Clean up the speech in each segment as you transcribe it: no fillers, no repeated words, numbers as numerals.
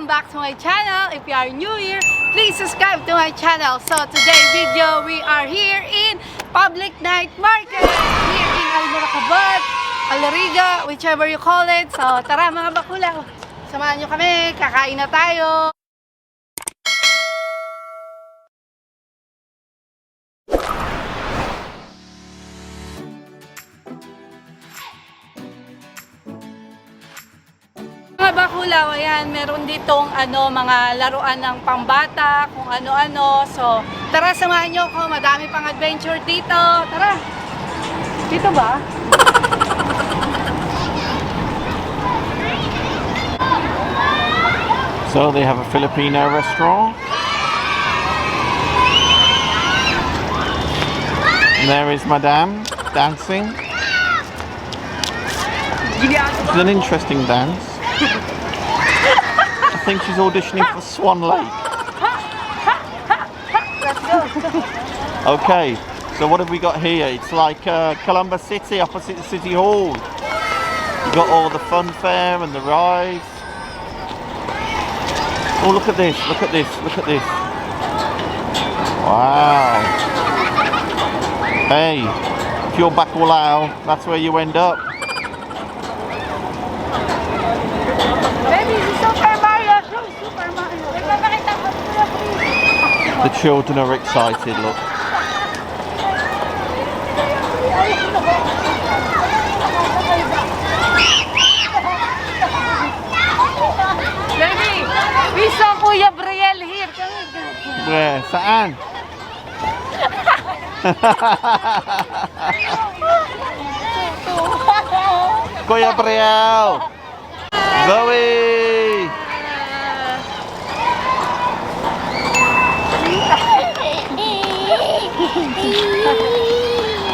Welcome back to my channel. If you are new here, please subscribe to my channel. So today's video, we are here in Public Night Market here in Almoracabat, Alariga, whichever you call it. So tara mga bakulaw, samahan nyo kami, kakain na tayo. Mga bakulaw, ayan, meron ditong mga laruan ng pambata, kung ano-ano. So, tara samahan nyo ako, madami pang adventure dito. Tara! Dito ba? So they have a Filipino restaurant. And there is Madame dancing. It's an interesting dance. I think she's auditioning for Swan Lake. Let's go! Okay, so what have we got here? It's like Columbus City, opposite the City Hall. You've got all the fun fair and the rides. Oh, look at this, look at this, look at this. Wow. Hey, if you're Bacalao, that's where you end up. Baby, Super Mario! Super Mario! The children are excited, look. Baby, we saw Kuya Brielle here. Where? Saan? Kuya Brielle! Zoe!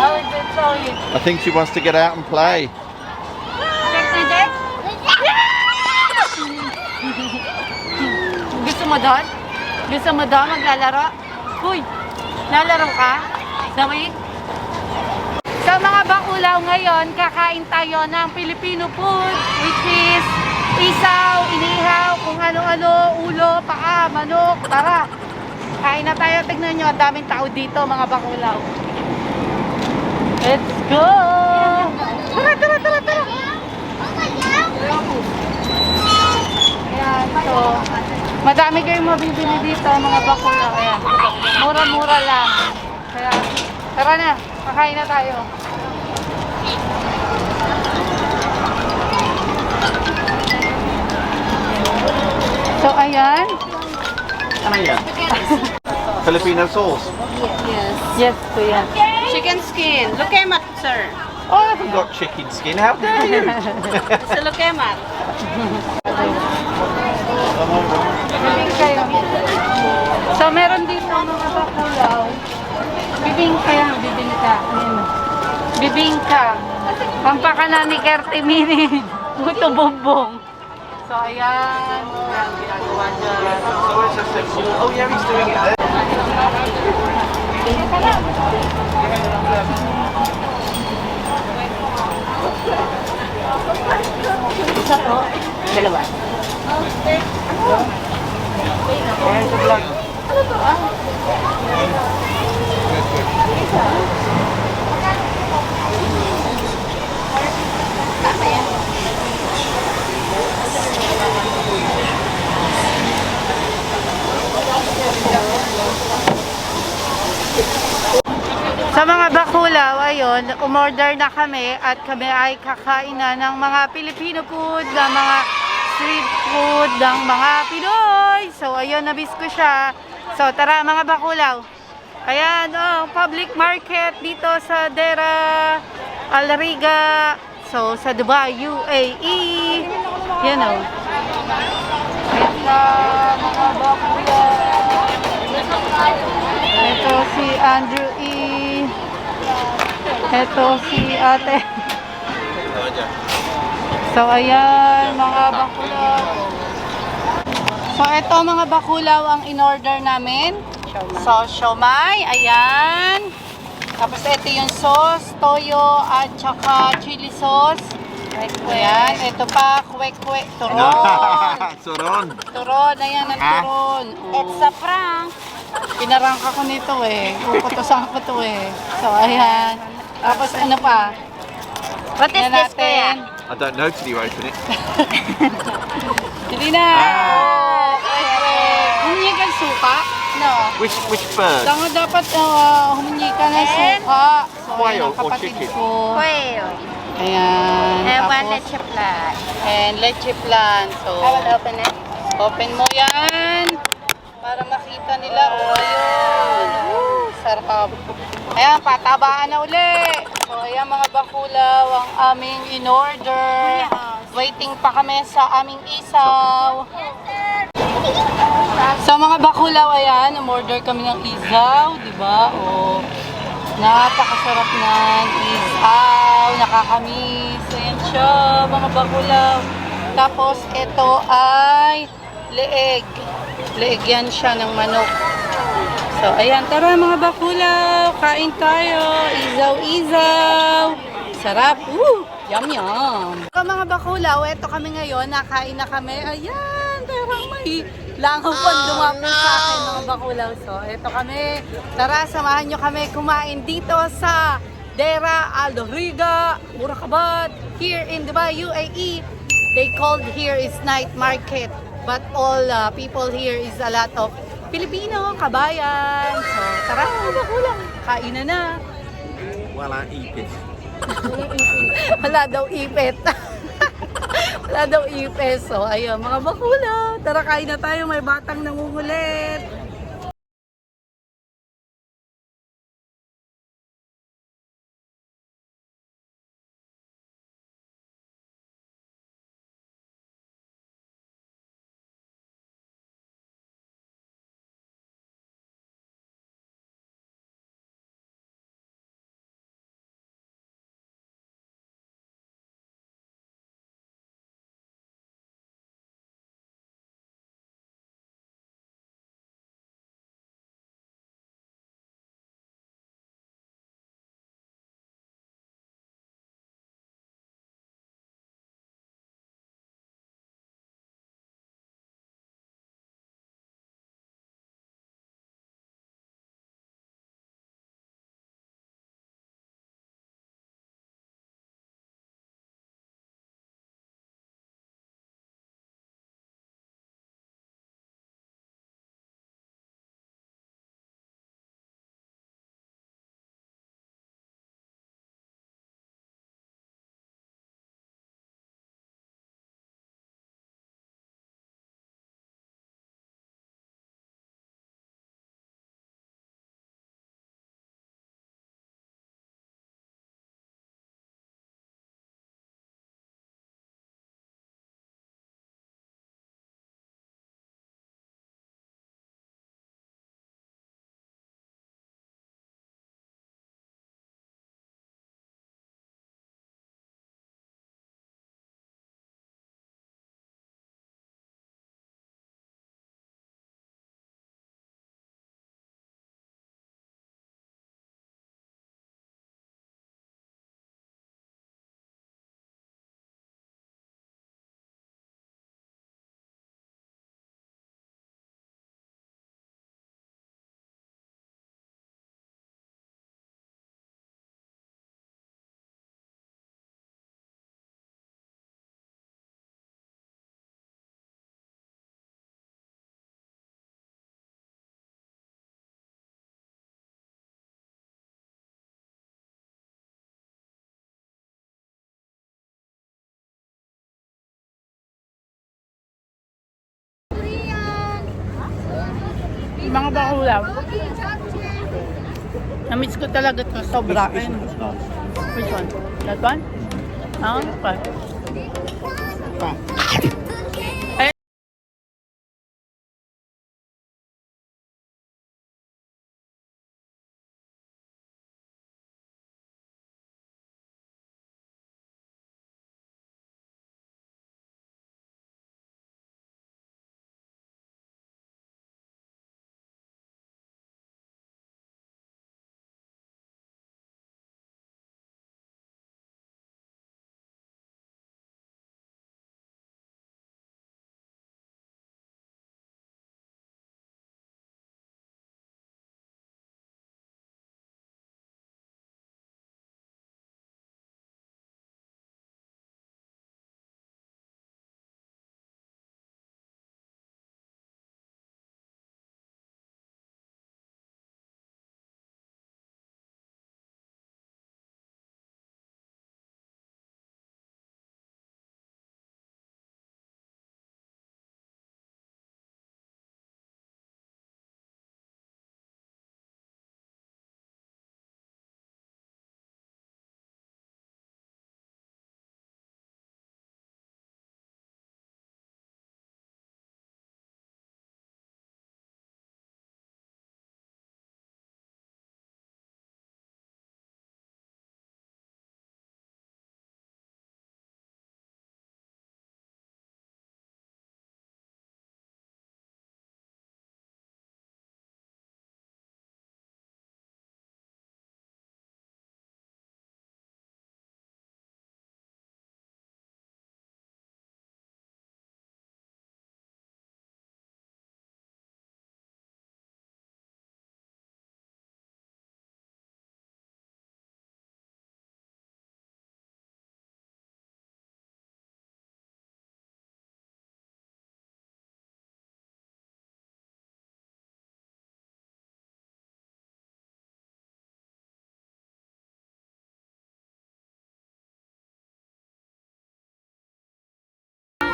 How is it going? I think she wants to get out and play. Check na, check? Gusto mo doon? Gusto mo doon maglalaro? Uy, nalaro ka? Zoe? Sa mga bakulaw ngayon, kakain tayo ng Filipino food, which is isaw, inihaw, kung ano-ano, ulo, paa, manok, tara. Kain na tayo, tignan nyo, ang daming tao dito mga bakulaw. Let's go! Tara, tara, tara, tara! Ayan, so, madami kayong mabibili dito mga bakulaw. Ayan, mura-mura lang. Kaya, tara na, kakain na tayo. So, ayan. Ano yan? Filipino sauce. Yes. Yes, kuya. Chicken skin. Lukemat, sir. I haven't got chicken skin, how dare you? It's a lukemat. Bibing kayo. So, meron dito mga bakulaw. Bibingka yan, bibingka. Ayan. Bibingka. Pampakanan ni Kerte Mini. Buto bumbong. So, ayan. Ayan, ginagawa niya. Oh yeah, he's doing it there. Isa po. Dalawa. Sa mga bakulaw, ayun, umorder na kami at kami ay kakain na ng mga Filipino food, ng mga street food, ng mga Pinoy. So, ayun, nabis ko siya. So, tara mga bakulaw. Ayan, public market dito sa Dera, Alariga. So, sa Dubai, UAE. Yan o. Ayan na, mga bakulaw. Ito si Andrew E. Ito si ate. So, ayan, mga bakulaw. So, ito mga bakulaw ang in-order namin. So, siomay, ayan. Tapos, ito yung sauce, toyo, at saka chili sauce. Ayan, ito pa, kwek-kwek, turon. Turon. Turon, ayan ang Ah. turon. It's a prank. Pinarangka ko nito eh. Puputosan ko to eh. So, ayan. Tapos ano pa? What is Tingnan this, kuya? I don't know till you open it. Hindi na. Oh, perfect. Humingi ka ng suka? No. Which bird? Dapat humingi ka ng suka. So, Quail ayan ang or kapatid chicken? ko. Quail. Ayan. And one Tapos, leche flan. and leche flan. So, I will open it. open mo yan. Para makita nila. O, ayun. Woo, sarap. Ayan, patabaan na uli. So, ayan mga bakulaw, ang aming in-order. Waiting pa kami sa aming isaw. So, mga bakulaw, ayan, umorder kami ng isaw, di ba? O, napakasarap ng isaw, nakakamis. Ayan siya, mga bakulaw. Tapos, ito ay leeg. Leeg yan siya ng manok. So, ayan, tara mga bakulaw, kain tayo. Izaw-izaw. Sarap. Yum, yum. So, mga bakulaw, eto kami ngayon, nakain na kami. Ayan, parang may langaw pang dumapit sa akin, mga bakulaw. So, eto kami. Tara, samahan nyo kami kumain dito sa Dera Al Riga, Murakabat, here in Dubai, UAE. They called here is night market. But all people here is a lot of Filipino, kabayan. So, tara, mga bakulaw. Kain na. Well, I eat it. Wala daw ipit. Wala daw ipit. So, ayun, mga bakula. Tara, kain na tayo. May batang nangungulit. Mga bakulaw. Na-miss ko talaga ito. Sobra. This one's nice. Which one? That one? Ah, okay. Ah.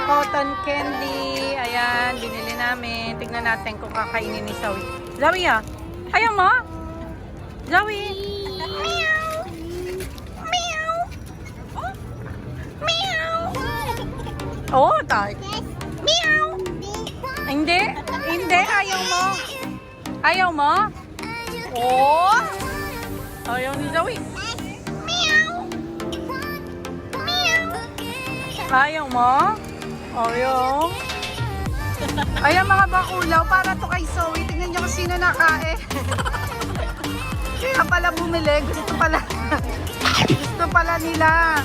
cotton candy. Ayan, binili namin. Tignan natin kung kakainin ni Zoe. Zoe ah, ayaw mo? Zoe? Meow! Meow! Meow! Oh, tay. Meow! Hindi, hindi, ayaw mo. Ayaw mo? Oh! Ayaw ni Zoe. Meow! Meow! Ayaw mo? Ayaw. Ayan mga bakulaw, para to kay Zoe. Tingnan niyo kung sino nakain. Kaya pala bumili. Gusto pala nila.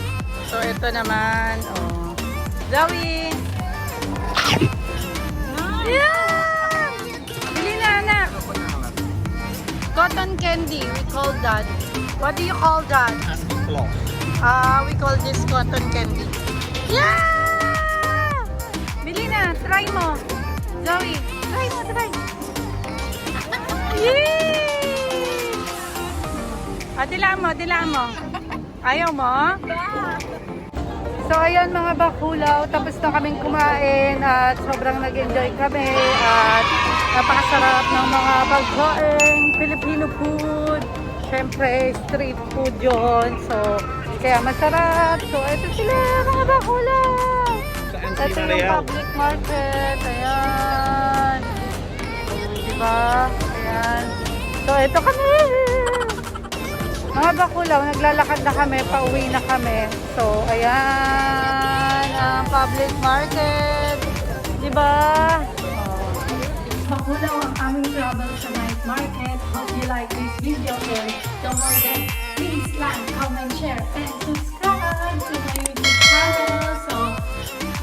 So, ito naman. Oh. Zoe! Yeah! Bili na, anak. Cotton candy, we call that. What do you call that? We call this cotton candy. Yeah! Bili na, try mo. Zoe, try mo, try. Yay! Dila mo. Ayaw mo? So ayan mga bakulaw, tapos na kaming kumain at sobrang nag-enjoy kami at napakasarap ng mga pagkain, Filipino food, syempre street food yun, so kaya masarap. So ito sila mga bakulaw, ito yung public market, ayan, diba, ayan, so ito kami. Mga bakulaw, naglalakad na kami, pauwi na kami. So, ayan, ang public market. Diba? Bakulaw ang aming travel sa night market. Hope you like this video and don't forget, please like, comment, share, and subscribe to my YouTube channel. So,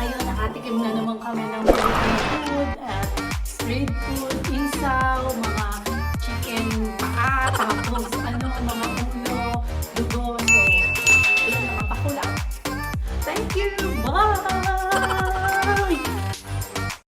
ayun, nakatikim na naman kami ng Filipino